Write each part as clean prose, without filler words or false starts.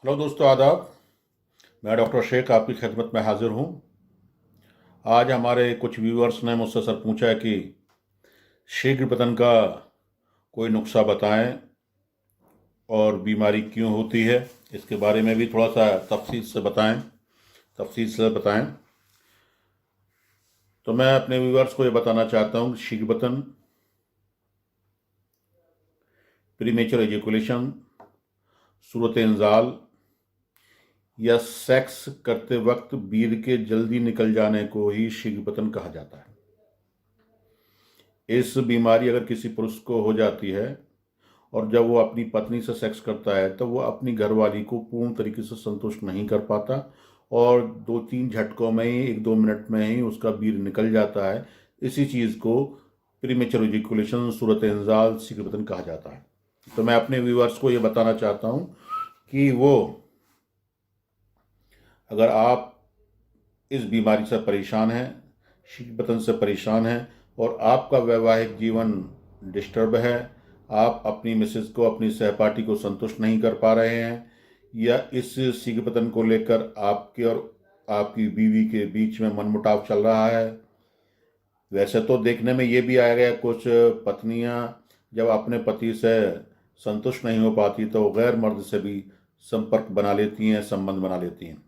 Hello दोस्तों, आदाब। मैं डॉक्टर शेख आपकी खिदमत में हाजिर हूँ। आज हमारे कुछ व्यूअर्स ने मुझसे सर पूछा है कि शीघ्र पतन का कोई नुस्खा बताएं और बीमारी क्यों होती है, इसके बारे में भी थोड़ा सा तफसील से बताएं। तो मैं अपने व्यूअर्स को ये बताना चाहता हूँ कि शीघ्र पतन, प्रीमेचर एजुकुलेशन, सूरत इंजाल या सेक्स करते वक्त बीर के जल्दी निकल जाने को ही शीघ्र पतन कहा जाता है। इस बीमारी अगर किसी पुरुष को हो जाती है और जब वो अपनी पत्नी से सेक्स करता है तो वो अपनी घरवाली को पूर्ण तरीके से संतुष्ट नहीं कर पाता और 2-3 झटकों में ही 1-2 मिनट में ही उसका बीर निकल जाता है। इसी चीज़ को प्रीमेचर इजैकुलेशन, सूरत इंजाल, शीघ्र पतन कहा जाता है। तो मैं अपने व्यूअर्स को ये बताना चाहता हूँ कि वो, अगर आप इस बीमारी से परेशान हैं, शीघ्र पतन से परेशान हैं और आपका वैवाहिक जीवन डिस्टर्ब है, आप अपनी मिसेज को, अपनी सहपाठी को संतुष्ट नहीं कर पा रहे हैं, या इस शीघ्र पतन को लेकर आपके और आपकी बीवी के बीच में मनमुटाव चल रहा है। वैसे तो देखने में ये भी आया गया, कुछ पत्नियां जब अपने पति से संतुष्ट नहीं हो पाती तो गैर मर्द से भी संपर्क बना लेती हैं, संबंध बना लेती हैं।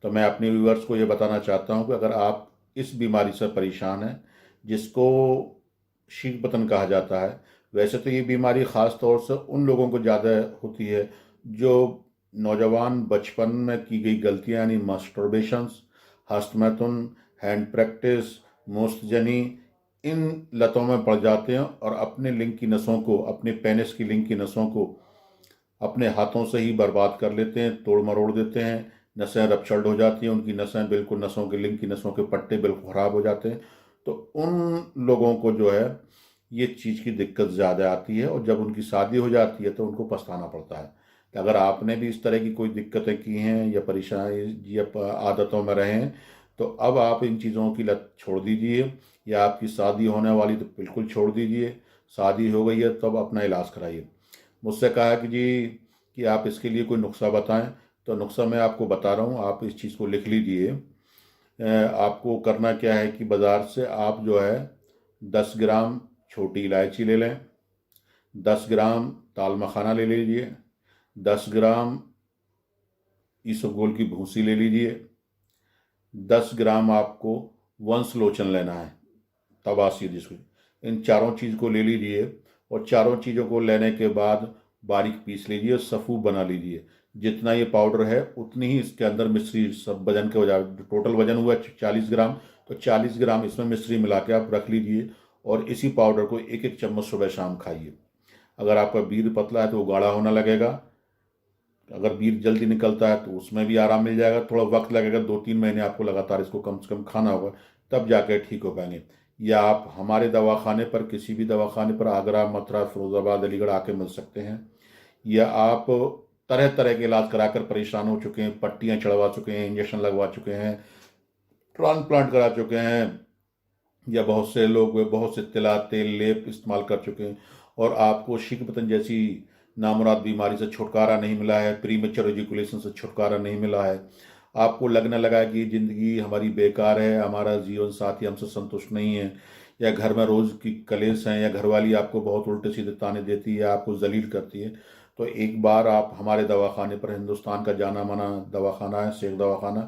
तो मैं अपने व्यूअर्स को ये बताना चाहता हूँ कि अगर आप इस बीमारी से परेशान हैं, जिसको शीघ्र पतन कहा जाता है, वैसे तो ये बीमारी ख़ास तौर से उन लोगों को ज़्यादा होती है जो नौजवान बचपन में की गई गलतियाँ, यानी मास्टरबेशंस, हस्तमैथुन, हैंड प्रैक्टिस, मोस्तजनी, इन लतों में पड़ जाते हैं और अपने लिंग की नसों को, अपने पेनिस की लिंग की नसों को अपने हाथों से ही बर्बाद कर लेते हैं, तोड़ मरोड़ देते हैं। नसें रपचर्ड हो जाती हैं, उनकी नसें बिल्कुल, नसों के लिंग की नसों के पट्टे बिल्कुल ख़राब हो जाते हैं। तो उन लोगों को जो है ये चीज़ की दिक्कत ज़्यादा आती है और जब उनकी शादी हो जाती है तो उनको पछताना पड़ता है। तो अगर आपने भी इस तरह की कोई दिक्कतें की हैं या परेशानी या आदतों में रहे हैं, तो अब आप इन चीज़ों की लत छोड़ दीजिए, या आपकी शादी होने वाली तो बिल्कुल छोड़ दीजिए। शादी हो गई है तब अपना इलाज कराइए। मुझसे कहा कि जी, कि आप इसके लिए कोई नुस्खा बताएं। तो नुस्खा मैं आपको बता रहा हूँ, आप इस चीज़ को लिख लीजिए। आपको करना क्या है कि बाज़ार से आप जो है 10 ग्राम छोटी इलायची ले लें, 10 ग्राम ताल मखाना ले लीजिए, 10 ग्राम इसबगोल की भूसी ले लीजिए, 10 ग्राम आपको वंश लोचन लेना है, तवासी जिसको, इन चारों चीज़ को ले लीजिए और चारों चीज़ों को लेने के बाद बारीक पीस लीजिए, सफ़ू बना लीजिए। जितना ये पाउडर है उतनी ही इसके अंदर मिश्री, सब वजन के वजह, टोटल वजन हुआ 40 ग्राम, तो 40 ग्राम इसमें मिश्री मिला के आप रख लीजिए और इसी पाउडर को 1-1 चम्मच सुबह शाम खाइए। अगर आपका बीर पतला है तो वो गाढ़ा होने लगेगा। अगर बीर जल्दी निकलता है तो उसमें भी आराम मिल जाएगा। थोड़ा वक्त लगेगा, 2-3 महीने आपको लगातार इसको कम से कम खाना होगा, तब जाकर ठीक हो पाएंगे। या आप हमारे दवाखाने पर, किसी भी दवाखाने पर, आगरा, मथुरा, फिरोजाबाद, अलीगढ़ आके मिल सकते हैं। या आप तरह तरह के इलाज कराकर परेशान हो चुके हैं, पट्टियाँ चढ़वा चुके हैं, इंजेक्शन लगवा चुके हैं, ट्रांसप्लांट करा चुके हैं, या बहुत से लोग बहुत से तिला, तेल, लेप इस्तेमाल कर चुके हैं और आपको शीघ्र पतन जैसी नामुराद बीमारी से छुटकारा नहीं मिला है, प्रीमेच्योर एजुकेशन से छुटकारा नहीं मिला है, आपको लगने लगा है कि ज़िंदगी हमारी बेकार है, हमारा जीवन साथी हमसे संतुष्ट नहीं है, या घर में रोज़ की कलेश हैं, या घरवाली आपको बहुत उल्टे सीधे ताने देती है, आपको जलील करती है, तो एक बार आप हमारे दवाखाने पर, हिंदुस्तान का जाना माना दवाखाना है शेख दवाखाना,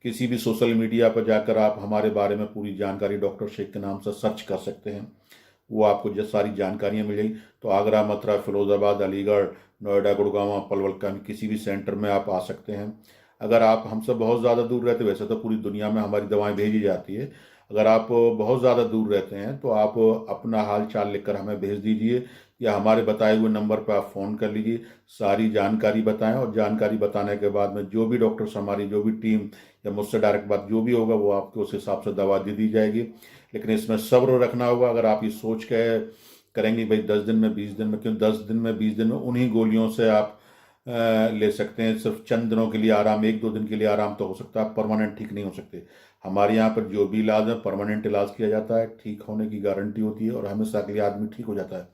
किसी भी सोशल मीडिया पर जाकर आप हमारे बारे में पूरी जानकारी डॉक्टर शेख के नाम से सर्च कर सकते हैं। वो आपको जो सारी जानकारियाँ मिल जाएगी। तो आगरा, मथुरा, फिरोज़ाबाद, अलीगढ़, नोएडा, गुड़गांव, पलवल का किसी भी सेंटर में आप आ सकते हैं। अगर आप हमसे बहुत ज़्यादा दूर रहते, वैसे तो पूरी दुनिया में हमारी दवाएं भेजी जाती है, अगर आप बहुत ज़्यादा दूर रहते हैं तो आप अपना हाल चाल लिखकर हमें भेज दीजिए, या हमारे बताए हुए नंबर पर आप फ़ोन कर लीजिए, सारी जानकारी बताएं और जानकारी बताने के बाद में जो भी डॉक्टर्स, हमारी जो भी टीम, या मुझसे डायरेक्ट बात जो भी होगा वो आपको उस हिसाब से दवा दे दी जाएगी। लेकिन इसमें सब्र रखना होगा। अगर आप ये सोच के करेंगे भाई 10 दिन में, 20 दिन में, क्यों 10 दिन में, 20 दिन में उन्हीं गोलियों से आप ले सकते हैं, सिर्फ चंद दिनों के लिए आराम, 1-2 दिन के लिए आराम तो हो सकता है, परमानेंट ठीक नहीं हो सकते। हमारे यहाँ पर जो भी इलाज है परमानेंट इलाज किया जाता है, ठीक होने की गारंटी होती है और हमेशा के लिए आदमी ठीक हो जाता है।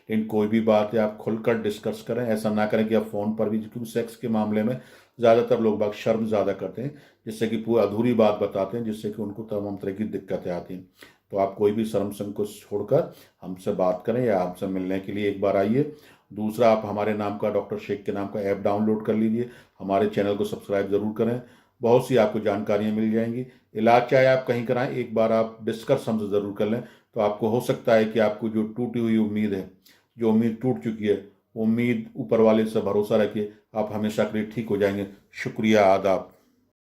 लेकिन कोई भी बात है आप खुलकर डिस्कस करें, ऐसा ना करें कि आप फ़ोन पर भी, क्योंकि सेक्स के मामले में ज़्यादातर लोग बाग शर्म ज़्यादा करते हैं, जिससे कि पूरी अधूरी बात बताते हैं, जिससे कि उनको तमाम तरह की दिक्कतें आती हैं। तो आप कोई भी शर्म संकोच छोड़कर हमसे बात करें या हमसे मिलने के लिए एक बार आइए। दूसरा, आप हमारे नाम का, डॉक्टर शेख के नाम का ऐप डाउनलोड कर लीजिए, हमारे चैनल को सब्सक्राइब ज़रूर करें, बहुत सी आपको जानकारियाँ मिल जाएंगी। इलाज चाहे आप कहीं कराएं, एक बार आप डिस्कस हमसे ज़रूर कर लें, तो आपको हो सकता है कि आपको जो टूटी हुई उम्मीद है, जो उम्मीद टूट चुकी है, वो उम्मीद ऊपर वाले से भरोसा रखिए, आप हमेशा के लिए ठीक हो जाएंगे। शुक्रिया, आदाब।